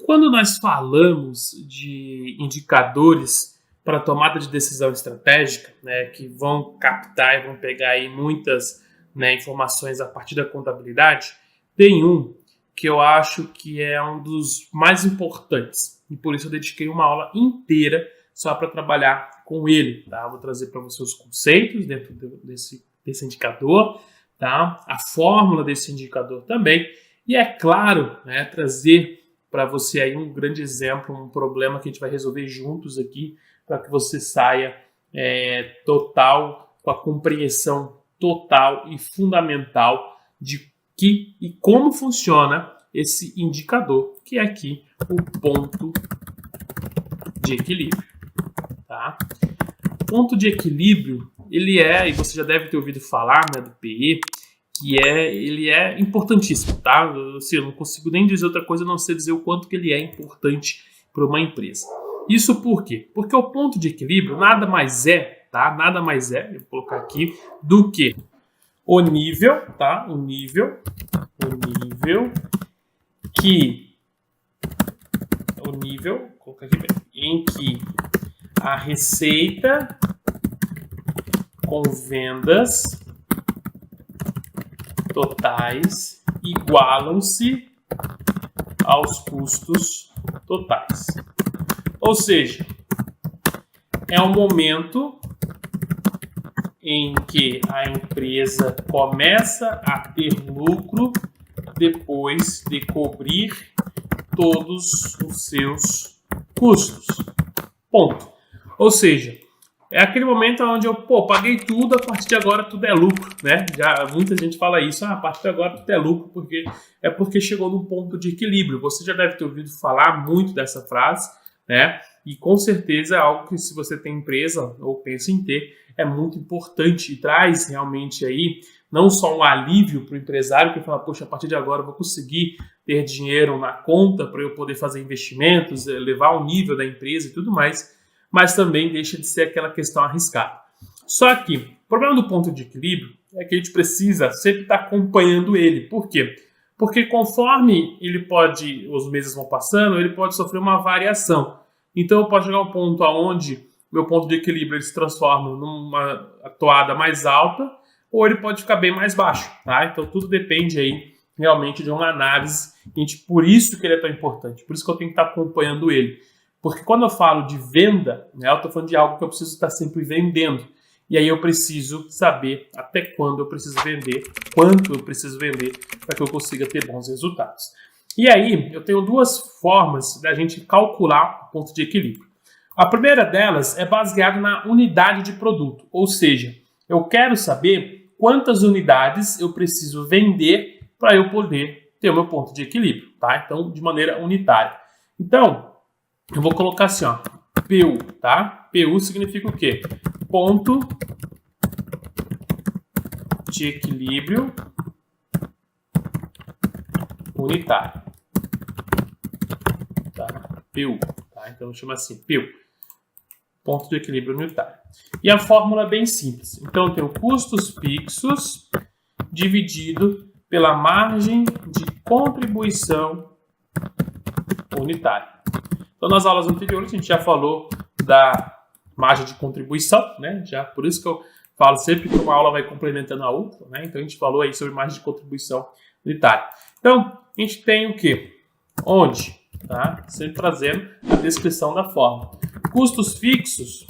Quando nós falamos de indicadores para tomada de decisão estratégica, né, que vão captar e vão pegar aí muitas, né, informações a partir da contabilidade, tem um que eu acho que é um dos mais importantes e por isso eu dediquei uma aula inteira só para trabalhar com ele. Tá? Vou trazer para você os conceitos dentro desse indicador, tá? A fórmula desse indicador também e, é claro, né, trazer para você aí um grande exemplo, um problema que a gente vai resolver juntos aqui, para que você saia total, com a compreensão total e fundamental de que e como funciona esse indicador, que é aqui o ponto de equilíbrio. Tá? Ponto de equilíbrio, ele e você já deve ter ouvido falar, né, do PE, que ele é importantíssimo, tá? Eu não consigo nem dizer outra coisa a não ser dizer o quanto que ele é importante para uma empresa. Isso por quê? Porque o ponto de equilíbrio nada mais é, tá? Nada mais é, eu vou colocar aqui, do que o nível, tá? O nível vou colocar aqui, em que a receita com vendas totais igualam-se aos custos totais. Ou seja, é um momento em que a empresa começa a ter lucro depois de cobrir todos os seus custos. Ponto. Ou seja, é aquele momento onde eu paguei tudo, a partir de agora tudo é lucro, né? Já muita gente fala isso, a partir de agora tudo é lucro, porque chegou num ponto de equilíbrio. Você já deve ter ouvido falar muito dessa frase, né? E com certeza é algo que, se você tem empresa ou pensa em ter, é muito importante e traz realmente aí não só um alívio para o empresário que fala, poxa, a partir de agora eu vou conseguir ter dinheiro na conta para eu poder fazer investimentos, levar o nível da empresa e tudo mais, mas também deixa de ser aquela questão arriscada. Só que o problema do ponto de equilíbrio é que a gente precisa sempre estar acompanhando ele. Por quê? Porque conforme os meses vão passando, ele pode sofrer uma variação. Então eu posso chegar a um ponto onde meu ponto de equilíbrio ele se transforma numa toada mais alta, ou ele pode ficar bem mais baixo. Tá? Então tudo depende aí realmente de uma análise. Por isso que ele é tão importante, por isso que eu tenho que estar acompanhando ele. Porque quando eu falo de venda, né, eu estou falando de algo que eu preciso estar sempre vendendo. E aí eu preciso saber até quando eu preciso vender, quanto eu preciso vender para que eu consiga ter bons resultados. E aí eu tenho duas formas da gente calcular o ponto de equilíbrio. A primeira delas é baseada na unidade de produto. Ou seja, eu quero saber quantas unidades eu preciso vender para eu poder ter o meu ponto de equilíbrio. Tá? Então, de maneira unitária. Então, eu vou colocar assim, ó, PU, tá? PU significa o quê? Ponto de equilíbrio unitário. Tá? PU, tá? Então, chama assim, PU. Ponto de equilíbrio unitário. E a fórmula é bem simples. Então, eu tenho custos fixos dividido pela margem de contribuição unitária. Então, nas aulas anteriores, a gente já falou da margem de contribuição, né? Por isso que eu falo sempre que uma aula vai complementando a outra, né? Então, a gente falou aí sobre margem de contribuição unitária. Então, a gente tem o quê? Onde? Tá? Sempre trazendo a descrição da fórmula. Custos fixos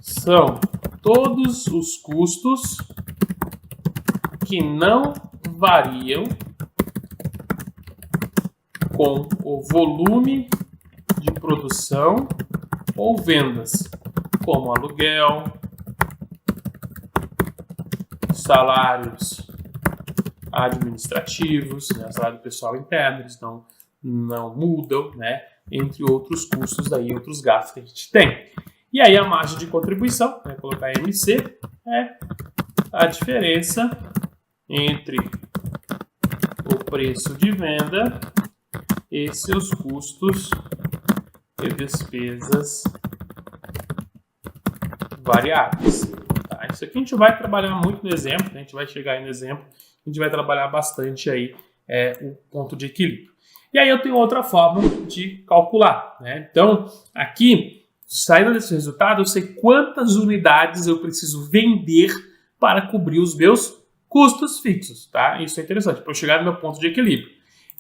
são todos os custos que não variam com o volume de produção ou vendas, como aluguel, salários administrativos, né, salário do pessoal interno, eles não mudam, né, entre outros custos, daí, outros gastos que a gente tem. E aí a margem de contribuição, né, colocar MC, é a diferença entre o preço de venda e seus custos e despesas variáveis. Tá? Isso aqui a gente vai trabalhar muito no exemplo, né? A gente vai chegar aí no exemplo, a gente vai trabalhar bastante aí o ponto de equilíbrio. E aí eu tenho outra forma de calcular, né? Então, aqui, saindo desse resultado, eu sei quantas unidades eu preciso vender para cobrir os meus custos fixos, tá? Isso é interessante, para eu chegar no meu ponto de equilíbrio.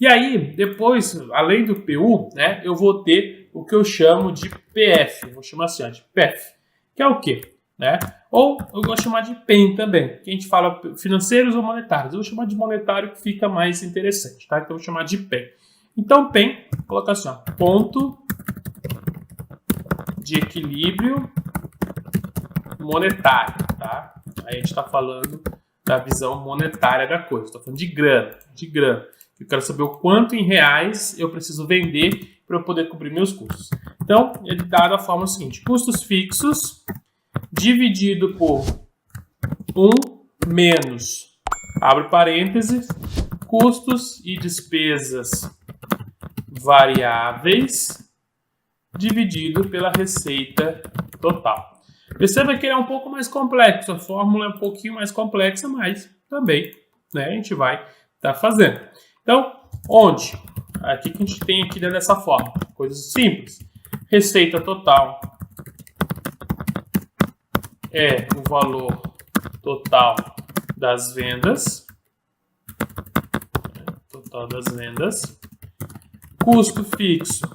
E aí, depois, além do PU, né, eu vou ter o que eu chamo de PF, vou chamar assim, de PF, que é o quê? Né? Ou eu gosto de chamar de PEN também, que a gente fala financeiros ou monetários. Eu vou chamar de monetário que fica mais interessante, tá? Então eu vou chamar de PEN. Então PEN, coloca assim, ó, ponto de equilíbrio monetário, tá? Aí a gente está falando da visão monetária da coisa, estou falando de grana, Eu quero saber o quanto em reais eu preciso vender para eu poder cobrir meus custos. Então, ele dá da forma seguinte, custos fixos dividido por 1 menos, abre parênteses, custos e despesas variáveis dividido pela receita total. Perceba que ele é um pouco mais complexo, a fórmula é um pouquinho mais complexa, mas também, né, a gente vai estar fazendo. Então, onde? Aqui que a gente tem aqui dessa forma, coisas simples. Receita total é o valor total das vendas. Custo fixo.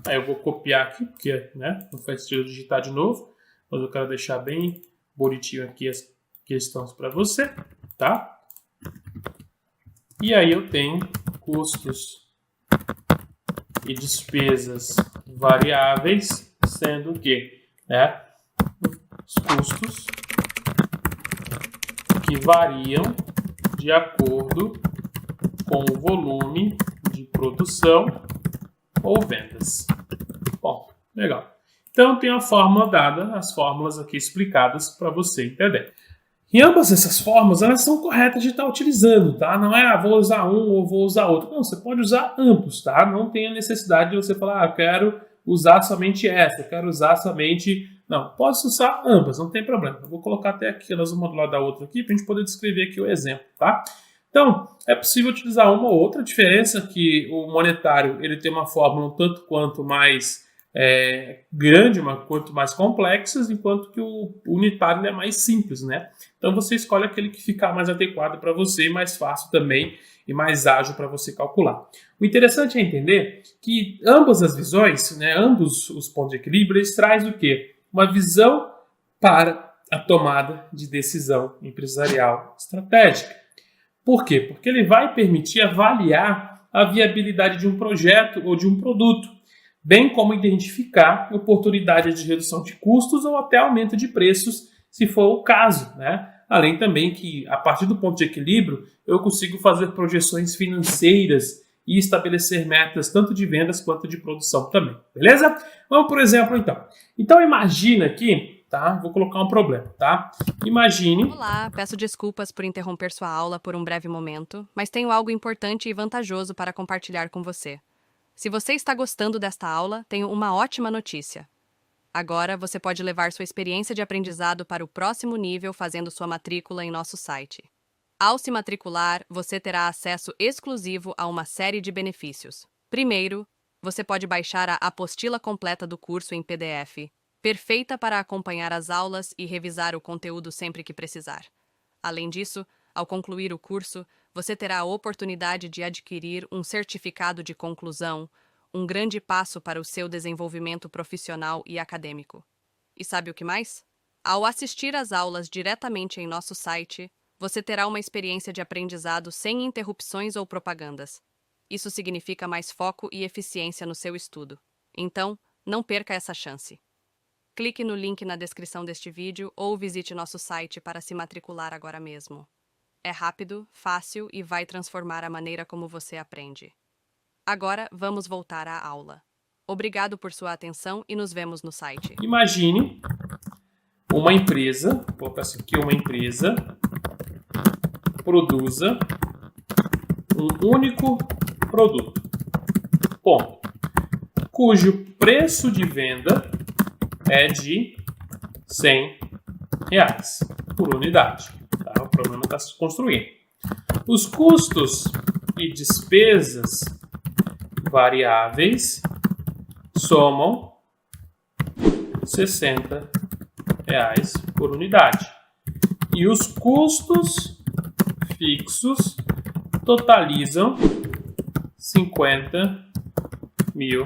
Aí eu vou copiar aqui, porque, né, não faz sentido digitar de novo. Mas eu quero deixar bem bonitinho aqui as questões para você, tá? E aí eu tenho custos e despesas variáveis, sendo o quê? Né? Os custos que variam de acordo com o volume de produção ou vendas. Bom, legal. Então tem a fórmula dada, as fórmulas aqui explicadas para você entender. E ambas essas fórmulas, elas são corretas de estar utilizando, tá? Não é, vou usar um ou vou usar outro. Não, você pode usar ambos, tá? Não tem a necessidade de você falar, eu quero usar somente essa, eu quero usar somente... Não, posso usar ambas, não tem problema. Eu vou colocar até aqui, elas uma do lado da outra aqui, para a gente poder descrever aqui o exemplo, tá? Então, é possível utilizar uma ou outra. A diferença é que o monetário, ele tem uma fórmula um tanto quanto mais grande, quanto mais complexa, enquanto que o unitário é mais simples, né? Então você escolhe aquele que ficar mais adequado para você, mais fácil também e mais ágil para você calcular. O interessante é entender que ambas as visões, né, ambos os pontos de equilíbrio, eles trazem o quê? Uma visão para a tomada de decisão empresarial estratégica. Por quê? Porque ele vai permitir avaliar a viabilidade de um projeto ou de um produto, bem como identificar oportunidades de redução de custos ou até aumento de preços, se for o caso, né? Além também que, a partir do ponto de equilíbrio, eu consigo fazer projeções financeiras e estabelecer metas tanto de vendas quanto de produção também, beleza? Vamos por exemplo, então. Então imagina aqui, tá? Vou colocar um problema, tá? Imagine... Olá, peço desculpas por interromper sua aula por um breve momento, mas tenho algo importante e vantajoso para compartilhar com você. Se você está gostando desta aula, tenho uma ótima notícia. Agora você pode levar sua experiência de aprendizado para o próximo nível fazendo sua matrícula em nosso site. Ao se matricular, você terá acesso exclusivo a uma série de benefícios. Primeiro, você pode baixar a apostila completa do curso em PDF, perfeita para acompanhar as aulas e revisar o conteúdo sempre que precisar. Além disso, ao concluir o curso, você terá a oportunidade de adquirir um certificado de conclusão, um grande passo para o seu desenvolvimento profissional e acadêmico. E sabe o que mais? Ao assistir às aulas diretamente em nosso site, você terá uma experiência de aprendizado sem interrupções ou propagandas. Isso significa mais foco e eficiência no seu estudo. Então, não perca essa chance. Clique no link na descrição deste vídeo ou visite nosso site para se matricular agora mesmo. É rápido, fácil e vai transformar a maneira como você aprende. Agora, vamos voltar à aula. Obrigado por sua atenção e nos vemos no site. Imagine uma empresa, vou colocar assim aqui, uma empresa produza um único produto, ponto, cujo preço de venda é de R$100 por unidade. Tá? O problema está se construindo. Os custos e despesas variáveis somam R$60 por unidade. E os custos fixos totalizam 50 mil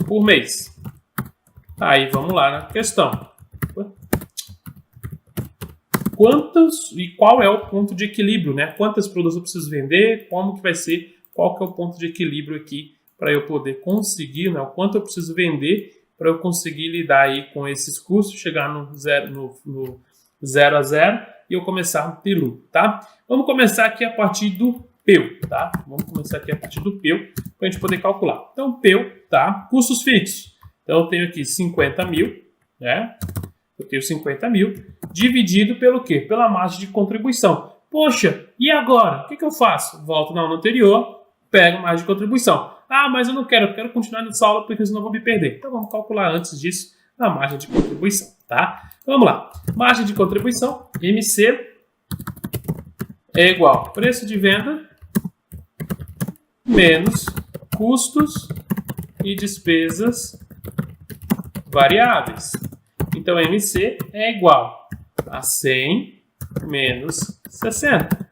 por mês. Aí vamos lá na questão. Quantos e qual é o ponto de equilíbrio, né? Quantos produtos eu preciso vender? Como que vai ser? Qual que é o ponto de equilíbrio aqui para eu poder conseguir, né? O quanto eu preciso vender para eu conseguir lidar aí com esses custos, chegar no zero a zero e eu começar a ter lucro, tá? Vamos começar aqui a partir do PEU, tá? Vamos começar aqui a partir do PEU para a gente poder calcular. Então, PEU, tá? Custos fixos. Então, eu tenho aqui 50 mil, né? Eu tenho 50 mil dividido pelo quê? Pela margem de contribuição. Poxa, e agora? O que eu faço? Volto na aula anterior, pego a margem de contribuição. Ah, mas eu não quero, eu quero continuar nessa aula porque senão eu vou me perder. Então, vamos calcular antes disso a margem de contribuição, tá? Então, vamos lá. Margem de contribuição, MC, é igual a preço de venda menos custos e despesas variáveis. Então, MC é igual a 100 menos 60.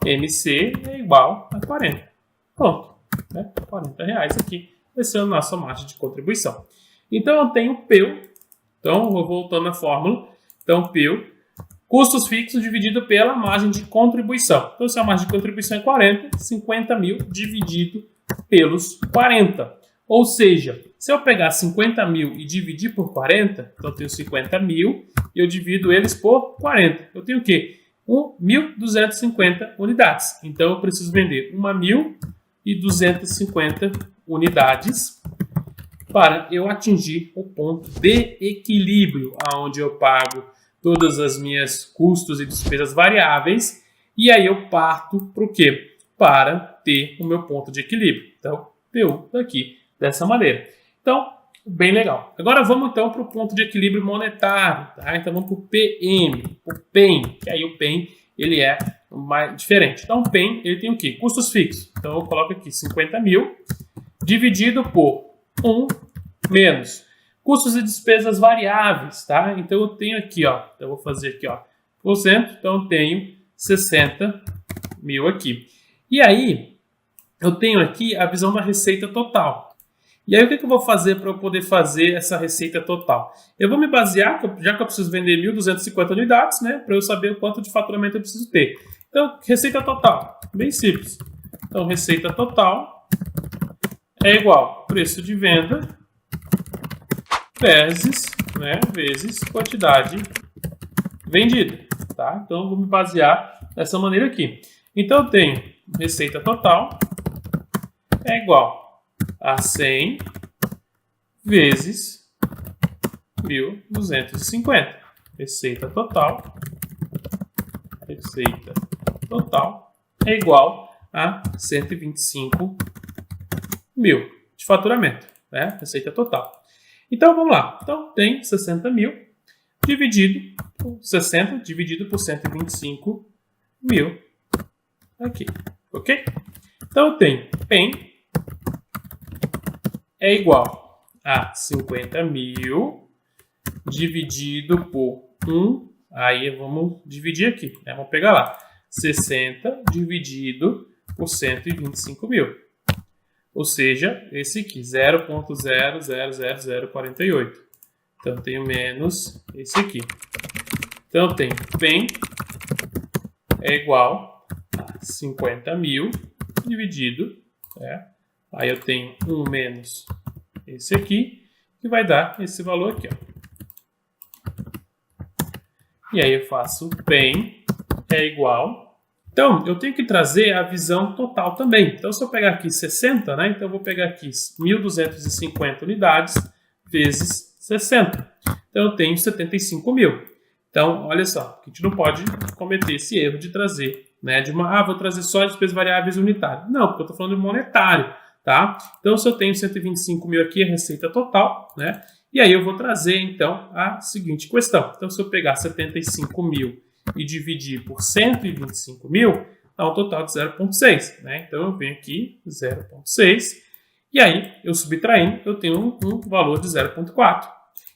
MC é igual a 40. Pronto. Né? R$40 aqui. Essa é a nossa margem de contribuição. Então, eu tenho PEU. Então, vou voltando à fórmula. Então, PEU, custos fixos dividido pela margem de contribuição. Então, se a margem de contribuição é 40, 50 mil dividido pelos 40. Ou seja, se eu pegar 50 mil e dividir por 40, então eu tenho 50 mil e eu divido eles por 40. Eu tenho o quê? 1.250 unidades. Então, eu preciso vender 1.250 unidades para eu atingir o ponto de equilíbrio, onde eu pago todas as minhas custos e despesas variáveis, e aí eu parto para o quê? Para ter o meu ponto de equilíbrio. Então, PU daqui, dessa maneira. Então, bem legal. Agora vamos então para o ponto de equilíbrio monetário, tá? Então vamos para o PM, o PEM, que aí o PEM ele é mais diferente. Então o PEM ele tem o quê? Custos fixos. Então eu coloco aqui 50 mil dividido por 1 menos custos e despesas variáveis, tá? Então eu tenho aqui, ó, eu vou fazer aqui, ó, por cento, então eu tenho 60 mil aqui. E aí, eu tenho aqui a visão da receita total. E aí, o que eu vou fazer para eu poder fazer essa receita total? Eu vou me basear, já que eu preciso vender 1.250 unidades, né, para eu saber o quanto de faturamento eu preciso ter. Então, receita total, bem simples. Então, receita total é igual preço de venda vezes quantidade vendida, tá? Então, eu vou me basear dessa maneira aqui. Então, eu tenho receita total é igual a 100 vezes 1.250. Receita total é igual a 125 mil de faturamento, né? Receita total. Então, vamos lá. Então, tem 60 mil dividido por 60 dividido por 125 mil aqui, ok? Então, eu tenho PEM é igual a 50 mil dividido por 1, aí vamos dividir aqui, né? Vamos pegar lá, 60 dividido por 125 mil. Ou seja, esse aqui, 0.000048. Então, eu tenho menos esse aqui. Então, eu tenho PEM é igual a 50 mil dividido, né? Aí eu tenho 1 menos esse aqui, que vai dar esse valor aqui, ó. E aí eu faço PEM é igual. Então, eu tenho que trazer a visão total também. Então, se eu pegar aqui 60, né? Então, eu vou pegar aqui 1.250 unidades vezes 60. Então, eu tenho 75 mil. Então, olha só, a gente não pode cometer esse erro de trazer, né? Vou trazer só as despesas variáveis unitárias. Não, porque eu estou falando de monetário, tá? Então, se eu tenho 125 mil aqui, é receita total, né? E aí eu vou trazer, então, a seguinte questão. Então, se eu pegar 75 mil e dividir por 125 mil, dá um total de 0,6. Né? Então, eu venho aqui, 0,6, e aí, eu subtraindo, eu tenho um valor de 0,4,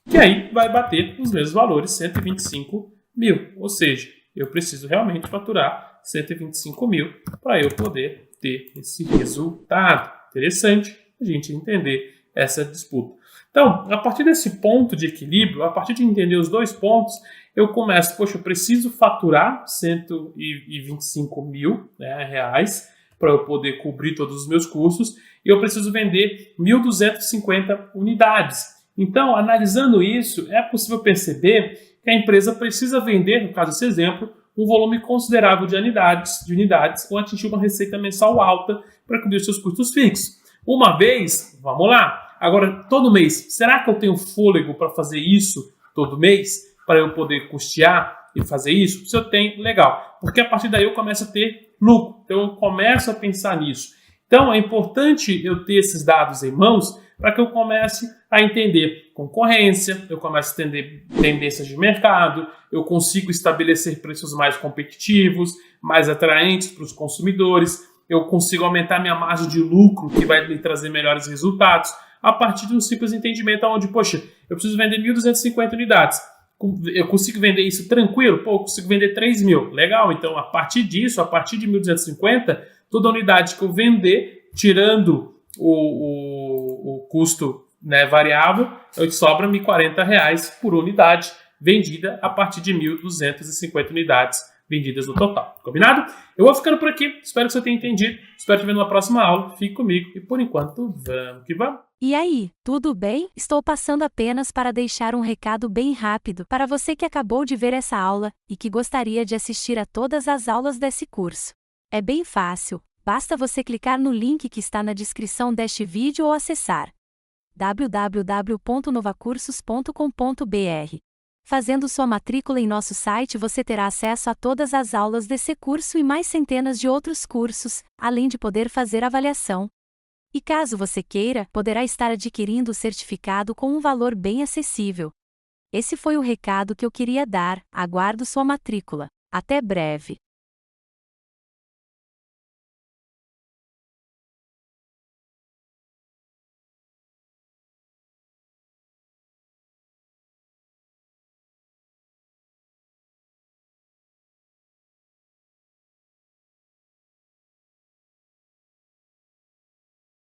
que aí vai bater os mesmos valores, 125 mil. Ou seja, eu preciso realmente faturar 125 mil para eu poder ter esse resultado. Interessante a gente entender essa disputa. Então, a partir desse ponto de equilíbrio, a partir de entender os dois pontos, eu começo, poxa, eu preciso faturar 125 mil, né, reais para eu poder cobrir todos os meus custos e eu preciso vender 1.250 unidades. Então, analisando isso, é possível perceber que a empresa precisa vender, no caso desse exemplo, um volume considerável de unidades ou atingir uma receita mensal alta para cobrir os seus custos fixos. Uma vez, vamos lá. Agora, todo mês, será que eu tenho fôlego para fazer isso todo mês? Para eu poder custear e fazer isso? Se eu tenho, legal. Porque a partir daí eu começo a ter lucro. Então, eu começo a pensar nisso. Então, é importante eu ter esses dados em mãos para que eu comece a entender concorrência, eu começo a entender tendências de mercado, eu consigo estabelecer preços mais competitivos, mais atraentes para os consumidores, eu consigo aumentar minha margem de lucro, que vai me trazer melhores resultados, a partir de um simples entendimento onde, poxa, eu preciso vender 1.250 unidades. Eu consigo vender isso tranquilo? Pô, eu consigo vender 3 mil. Legal, então a partir disso, a partir de 1.250, toda unidade que eu vender, tirando o custo, né, variável, eu sobra me R$40 por unidade vendida a partir de 1.250 unidades vendidas no total. Combinado? Eu vou ficando por aqui. Espero que você tenha entendido. Espero te ver na próxima aula. Fique comigo e por enquanto, vamos que vamos. E aí, tudo bem? Estou passando apenas para deixar um recado bem rápido para você que acabou de ver essa aula e que gostaria de assistir a todas as aulas desse curso. É bem fácil, basta você clicar no link que está na descrição deste vídeo ou acessar www.novacursos.com.br. Fazendo sua matrícula em nosso site você terá acesso a todas as aulas desse curso e mais centenas de outros cursos, além de poder fazer avaliação. E caso você queira, poderá estar adquirindo o certificado com um valor bem acessível. Esse foi o recado que eu queria dar, aguardo sua matrícula. Até breve!